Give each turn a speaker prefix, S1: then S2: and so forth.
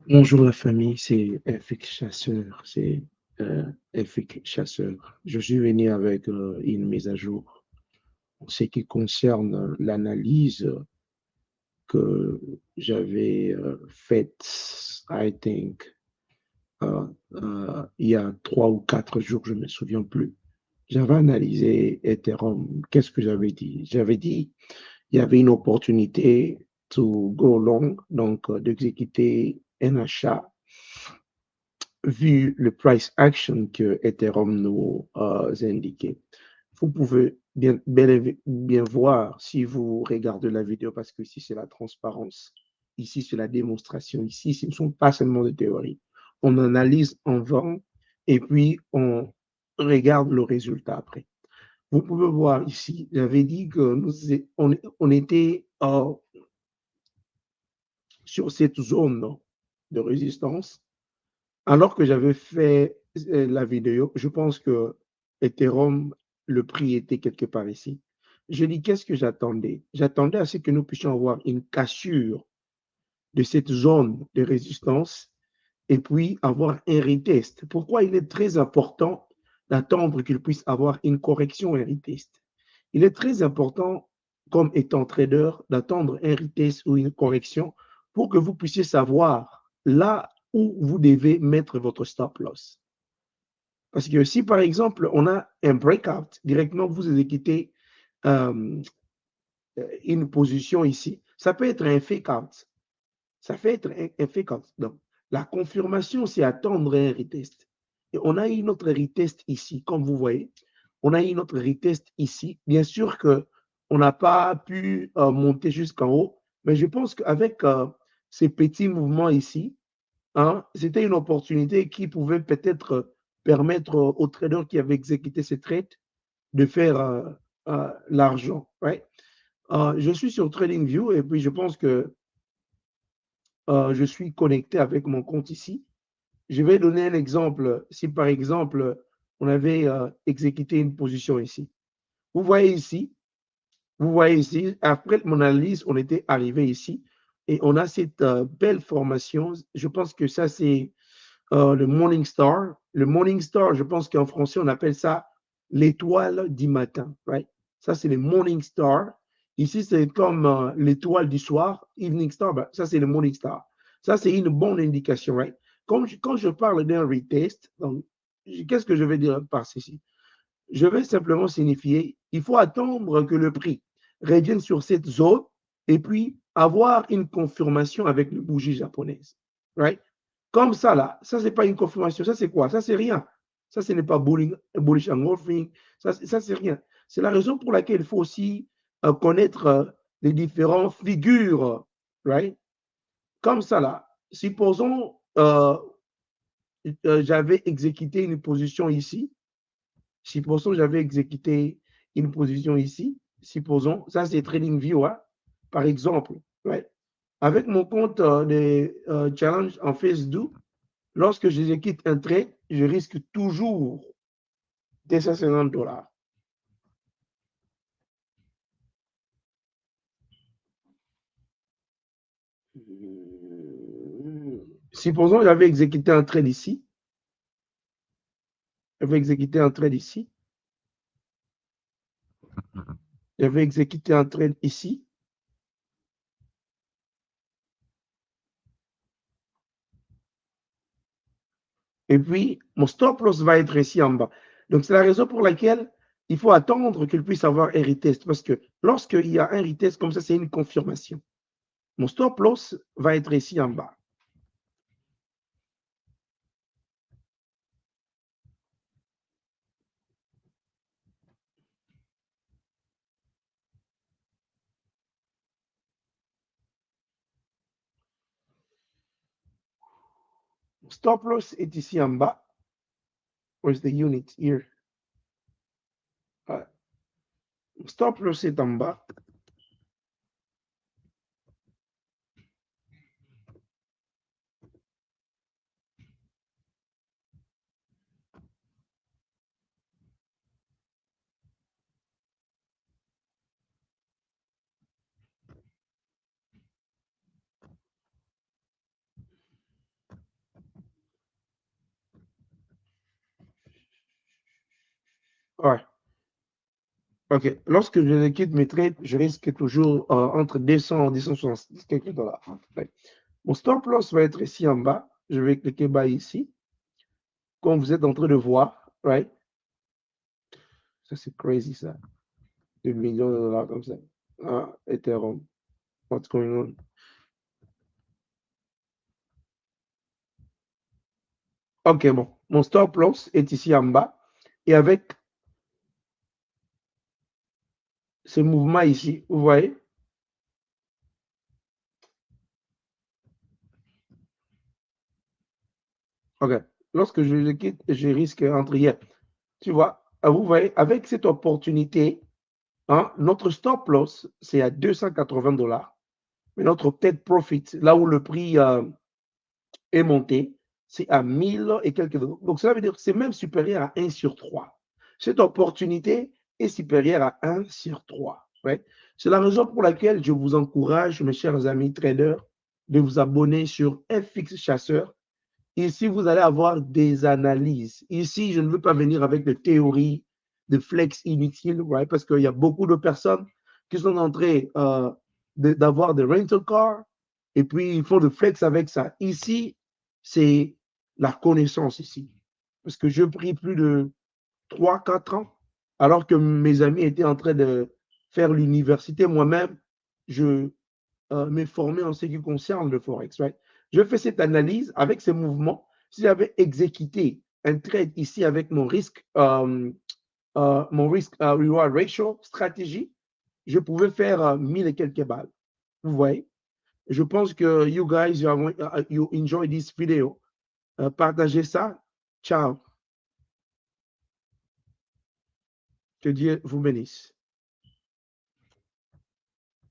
S1: Bonjour la famille, c'est FX Chasseur, c'est FX Chasseur. Je suis venu avec une mise à jour en ce qui concerne l'analyse que j'avais faite, I think, il y a 3 ou 4 jours, je ne me souviens plus. J'avais analysé Ethereum. Qu'est-ce que j'avais dit? J'avais dit il y avait une opportunité to go long, donc d'exécuter un achat vu le price action que Ethereum nous indiquait. Vous pouvez bien voir si vous regardez la vidéo parce que ici c'est la transparence, ici c'est la démonstration, ici ce ne sont pas seulement des théories. On analyse, on vend et puis on regarde le résultat après. Vous pouvez voir ici, j'avais dit que on était sur cette zone de résistance. Alors que j'avais fait la vidéo, je pense que Ethereum, le prix était quelque part ici. Je dis, qu'est-ce que j'attendais? J'attendais à ce que nous puissions avoir une cassure de cette zone de résistance et puis avoir un retest. Pourquoi il est très important d'attendre qu'il puisse avoir une correction, un retest? Il est très important, comme étant trader, d'attendre un retest ou une correction pour que vous puissiez savoir là où vous devez mettre votre stop loss. Parce que si, par exemple, on a un breakout, directement, vous exécutez euh, une position ici, ça peut être un fake out. Ça peut être un fake out. Donc, la confirmation, c'est attendre un retest. Et on a eu notre retest ici, comme vous voyez. On a eu notre retest ici. Bien sûr qu'on n'a pas pu monter jusqu'en haut, mais je pense qu'avec ces petits mouvements ici, hein, c'était une opportunité qui pouvait peut-être permettre aux traders qui avaient exécuté ces trades de faire l'argent. Right? Je suis sur TradingView et puis je pense que je suis connecté avec mon compte ici. Je vais donner un exemple. Si par exemple, on avait exécuté une position ici. Vous voyez ici, après mon analyse, on était arrivé ici et on a cette belle formation. Je pense que ça, c'est le Morning Star. Le Morning Star, je pense qu'en français, on appelle ça l'étoile du matin. Right? Ça, c'est le Morning Star. Ici, c'est comme l'étoile du soir, Evening Star. Ben, ça, c'est le Morning Star. Ça, c'est une bonne indication. Right? Quand je parle d'un retest, qu'est-ce que je vais dire par ceci? Je vais simplement signifier il faut attendre que le prix revienne sur cette zone et puis avoir une confirmation avec le bougie japonaise. Right? Comme ça, là, ça, c'est pas une confirmation. Ça, c'est quoi? Ça, c'est rien. Ça, ce n'est pas bullish engulfing. Ça c'est rien. C'est la raison pour laquelle il faut aussi connaître les différentes figures. Right? Comme ça, là. Supposons j'avais exécuté une position ici. Supposons j'avais exécuté une position ici. Supposons, ça c'est TradingView, hein, par exemple. Ouais. Avec mon compte de challenge en phase 2, lorsque j'exécute un trade, je risque toujours 250 $. Supposons j'avais exécuté un trade ici. J'avais exécuté un trade ici. J'avais exécuté un trade ici. Et puis, mon stop loss va être ici en bas. Donc, c'est la raison pour laquelle il faut attendre qu'il puisse avoir un retest. Parce que lorsqu'il y a un retest comme ça, c'est une confirmation. Mon stop loss va être ici en bas. Mon stop loss est ici en bas. Where's the unit? Here. Mon stop loss est en bas. Ouais. OK. Lorsque je quitte mes trades, je risque toujours entre 200 et 270 quelques dollars. Ouais. Mon stop loss va être ici en bas. Je vais cliquer bas ici. Comme vous êtes en train de voir, right? Ça, c'est crazy, ça. 2 millions de dollars comme ça. Ah, Ethereum. What's going on? OK, bon. Mon stop loss est ici en bas. Et avec ce mouvement ici, vous voyez? OK. Lorsque je le quitte, je risque entre hier. Tu vois, vous voyez, avec cette opportunité, hein, notre stop loss, c'est à 280 dollars. Mais notre take profit, là où le prix est monté, c'est à 1000 et quelques dollars. Donc, cela veut dire que c'est même supérieur à 1 sur 3. Cette opportunité est supérieure à 1 sur 3. Ouais. C'est la raison pour laquelle je vous encourage, mes chers amis traders, de vous abonner sur FX Chasseur. Ici, vous allez avoir des analyses. Ici, je ne veux pas venir avec des théories de flex inutiles, right? Parce qu'il y a beaucoup de personnes qui sont en train d'avoir des rental cars et puis ils font de flex avec ça. Ici, c'est la connaissance ici. Parce que je pris plus de 3, 4 ans, alors que mes amis étaient en train de faire l'université. Moi-même, je m'informer en ce qui concerne le Forex. Right? Je fais cette analyse avec ces mouvements. Si j'avais exécuté un trade ici avec mon risque reward ratio stratégie, je pouvais faire 1000 et quelques balles. Vous voyez? Je pense que you guys, you enjoy this video. Partagez ça. Ciao. Que Dieu vous bénisse.